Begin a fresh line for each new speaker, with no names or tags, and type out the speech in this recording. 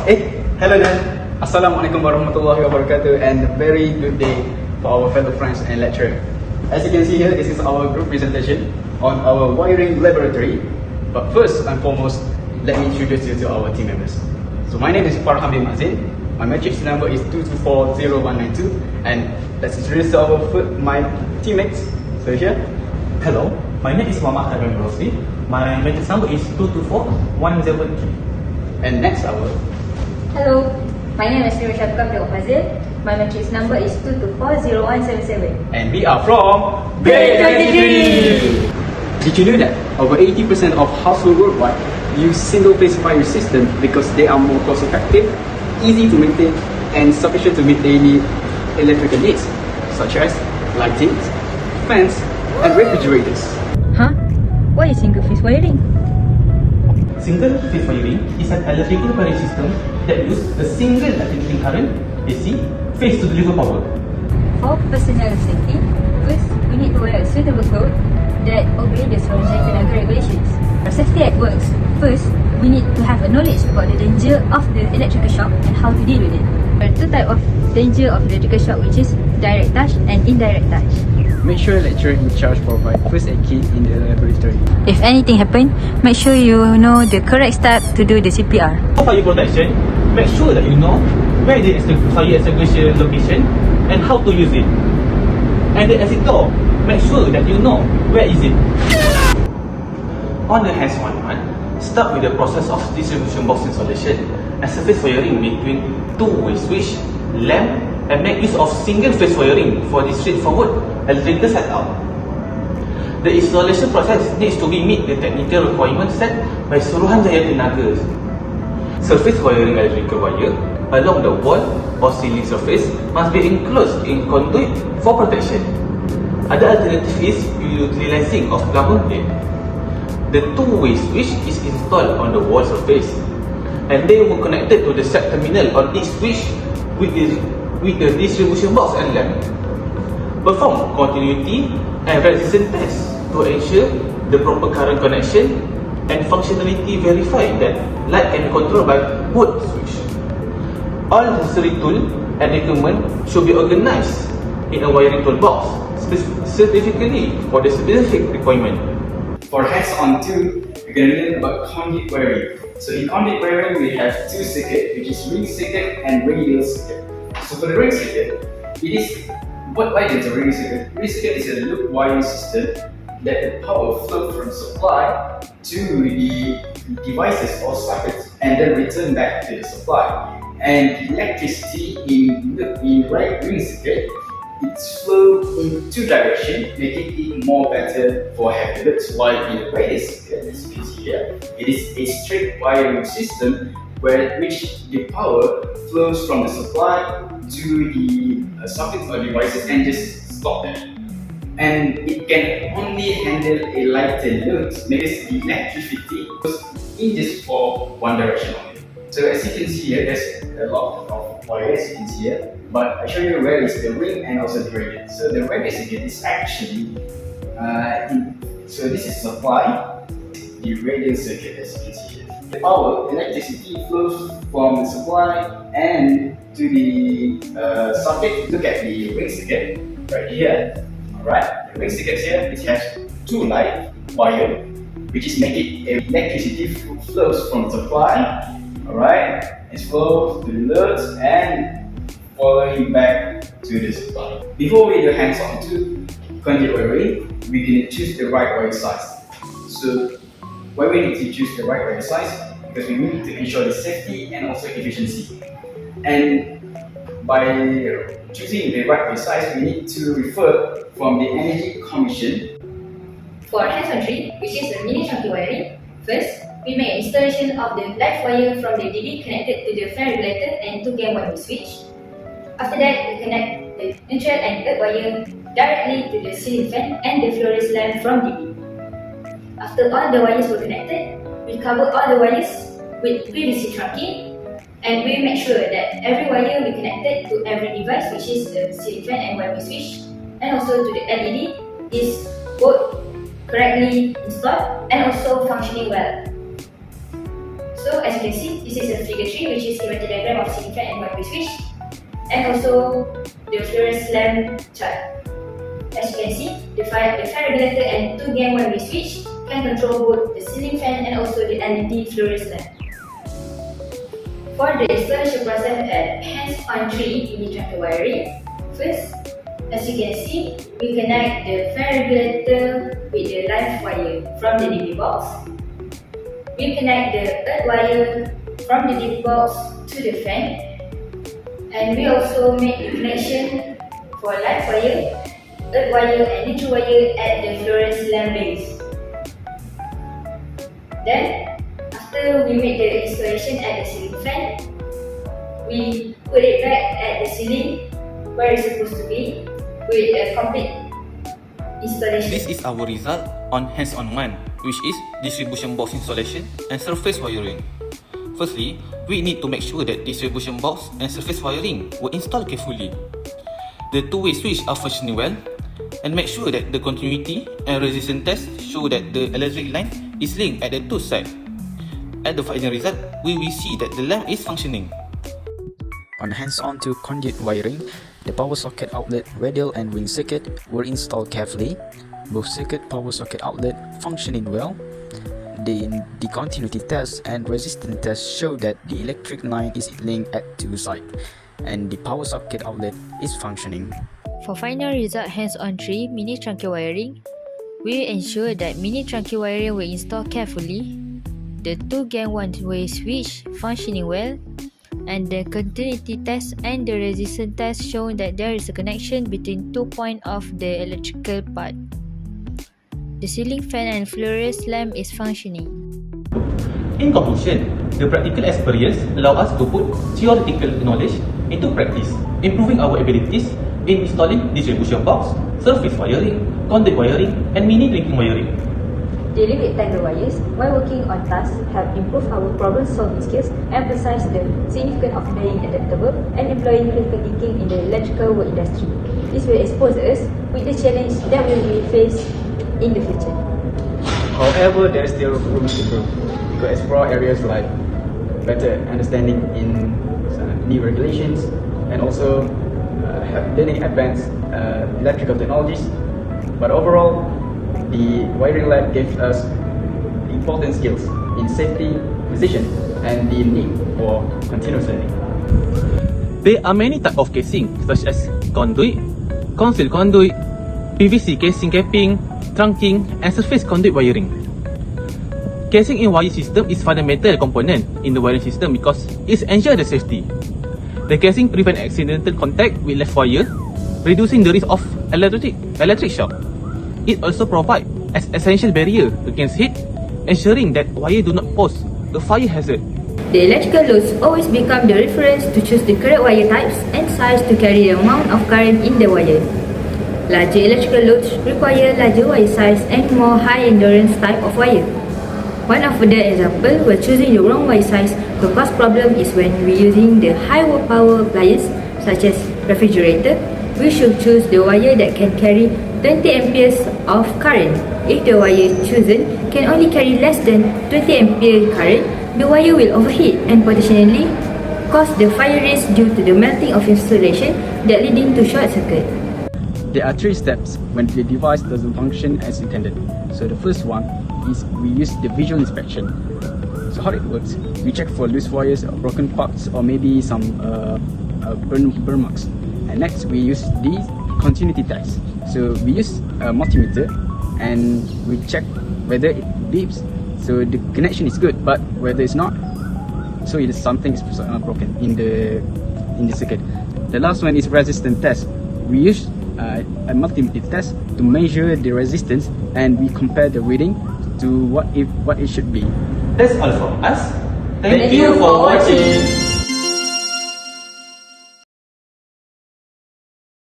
Hello then. Assalamualaikum warahmatullahi wabarakatuh, and a very good day for our fellow friends and lecturer. As you can see here, this is our group presentation on our wiring laboratory. But first and foremost, let me introduce you to our team members. So my name is Farhan bin Mazin. My matrix number is 2240192, and let's introduce my teammates. So here.
Hello, my name is Muhammad Khairul Rosli. My matrix number is 224103.
And next our.
Hello, my name is Nurul Syafqah Abdul Fazil. My matrix number is 2240177.
And we are from Grade 23! Did you know that over 80% of households worldwide use single-phase wiring system because they are more cost-effective, easy to maintain, and sufficient to meet daily electrical needs, such as lighting, fans, and refrigerators.
Huh? What is single-phase wiring?
Single-phase wiring is an electrical wiring system that uses a single alternating current AC phase to deliver power.
For personal safety, first we need to wear a suitable clothes that obey the Suruhanjaya Tenaga regulations. For safety at work, first we need to have a knowledge about the danger of the electrical shock and how to deal with it. There are two types of danger of electrical shock, which is direct touch and indirect touch.
Make sure lecturer in charge provide first aid kit in the laboratory.
If anything happen, make sure you know the correct step to do the CPR.
For fire protection, make sure that you know where the fire extinguisher location and how to use it. And the exit door, make sure that you know where is it. On the hands-on one, start with the process of distribution box installation and surface wiring between two-way switch, lamp, and make use of single-phase wiring for the straightforward electrical setup. The installation process needs to meet the technical requirements set by Suruhanjaya Tenaga. Surface wiring electrical wire along the wall or ceiling surface must be enclosed in conduit for protection. Other alternative is utilizing of plumber plate. The two-way switch is installed on the wall surface, and they were connected to the set terminal on each switch with the distribution box and lamp. Perform continuity and resistance tests to ensure the proper current connection, and functionality verify that light can be controlled by both switch. All necessary tools and equipment should be organized in a wiring toolbox specifically for the specific requirement.
For hands-on 2, we're going to learn about conduit wiring. So in conduit wiring, we have two circuits, which is ring circuit and radial circuit. So for the ring circuit, it is what is a ring circuit? Ring circuit is a loop wiring system that the power flow from supply to the devices or sockets and then return back to the supply. And electricity in ring circuit, it's flow in two directions, making it more better for heavy loads. While in the radial circuit, as you can see here, it is a straight wiring system which the power flows from the supply to the sockets or devices and just stop there. And it can only handle a lighter load because the electricity goes in just for one direction only. So as you can see here, there's a lot of wires you can see here, but I show you where is the ring and also the radial. So the radial circuit is actually so this is supply, the radial circuit as you can see here. The power, electricity flows from the supply and to the socket. Look at the ring circuit right here. Alright, the ring circuit here, it has two light wire, which is making electricity flows from the supply. Alright, it flows to the loads and following back to the supply. Before we do hands-on to conduit wiring, we need to choose the right wire size. So why we need to choose the right wire size? Because we need to ensure the safety and also efficiency. And by choosing the right wire size, we need to refer from the Energy Commission.
For hands-on 3, which is a mini chunky wiring, first we make installation of the live wire from the DB connected to the fan regulator and 2 1 switch. After that, we connect the neutral and earth wire directly to the ceiling fan and the fluorescent lamp from DB. After all the wires were connected, we cover all the wires with PVC trunking, and we make sure that every wire we connected to every device, which is the ceiling fan and wiring switch, and also to the LED, is both correctly installed and also functioning well. So as you can see, this is a figure 3, which is schematic diagram of ceiling fan and one-way switch, and also the fluorescent lamp chart. As you can see, the fan regulator and 2-gang one-way switch can control both the ceiling fan and also the LED fluorescent lamp. For the installation process at hands-on 3 mini truncated wiring, first, as you can see, we connect the fan regulator with the live wire from the DB box. We connect the earth wire from the DB box to the fan, and we also make the connection for live wire, earth wire and neutral wire at the fluorescent lamp base. Then, after we make the installation at the ceiling fan, we put it back at the ceiling where it's supposed to be with a complete installation.
This is our result on hands-on 1, which is distribution box installation and surface wiring. Firstly, we need to make sure that distribution box and surface wiring were installed carefully. The two-way switch are functioning well, and make sure that the continuity and resistance test show that the electric line is linked at the two sides. At the final result, we will see that the lamp is functioning.
On hands-on 2 conduit wiring, the power socket outlet radial and ring circuit were installed carefully. Both circuit power socket outlet functioning well. The continuity test and resistance test show that the electric line is linked at two sides, and the power socket outlet is functioning.
For final result hands-on 3 mini truncated wiring, we ensure that mini truncated wiring were installed carefully, the 2-gang one-way switch functioning well, and the continuity test and the resistance test show that there is a connection between 2 points of the electrical part. The ceiling fan and fluorescent lamp is functioning.
In conclusion, the practical experience allow us to put theoretical knowledge into practice, improving our abilities in installing distribution box, surface wiring, conduit wiring, and mini drinking wiring.
Dealing with tangled wires while working on tasks help improve our problem-solving skills, emphasize the significance of being adaptable, and employing critical thinking in the electrical work industry. This will expose us with the challenge that we will face in the future.
However, there is still room to improve. We could explore areas like better understanding in new regulations and also learning advanced electrical technologies. But overall, the wiring lab gave us important skills in safety, precision, and the need for continuous learning.
There are many types of casing such as conduit, concealed conduit, PVC casing capping, trunking, and surface conduit wiring. Casing in wire system is fundamental component in the wiring system because it ensures the safety. The casing prevents accidental contact with left wire, reducing the risk of electric shock. It also provides an essential barrier against heat, ensuring that wire do not pose a fire hazard.
The electrical loads always become the reference to choose the correct wire types and size to carry the amount of current in the wire. Larger electrical loads require larger wire size and more high endurance type of wire. One of the examples where choosing the wrong wire size could cause problem is when we're using the high power appliance such as refrigerator. We should choose the wire that can carry 20 amperes of current. If the wire chosen can only carry less than 20 ampere current, the wire will overheat and potentially cause the fire risk due to the melting of insulation that leading to short circuit.
There are 3 steps when the device doesn't function as intended. So the first one is we use the visual inspection. So how it works, we check for loose wires or broken parts or maybe some burn marks. And next we use the continuity test. So we use a multimeter and we check whether it beeps. So the connection is good, but whether it's not, so it is something is broken in the circuit. The last one is resistance test. We use a multimeter test to measure the resistance and we compare the reading to what it should be.
That's all from us. Thank you for watching.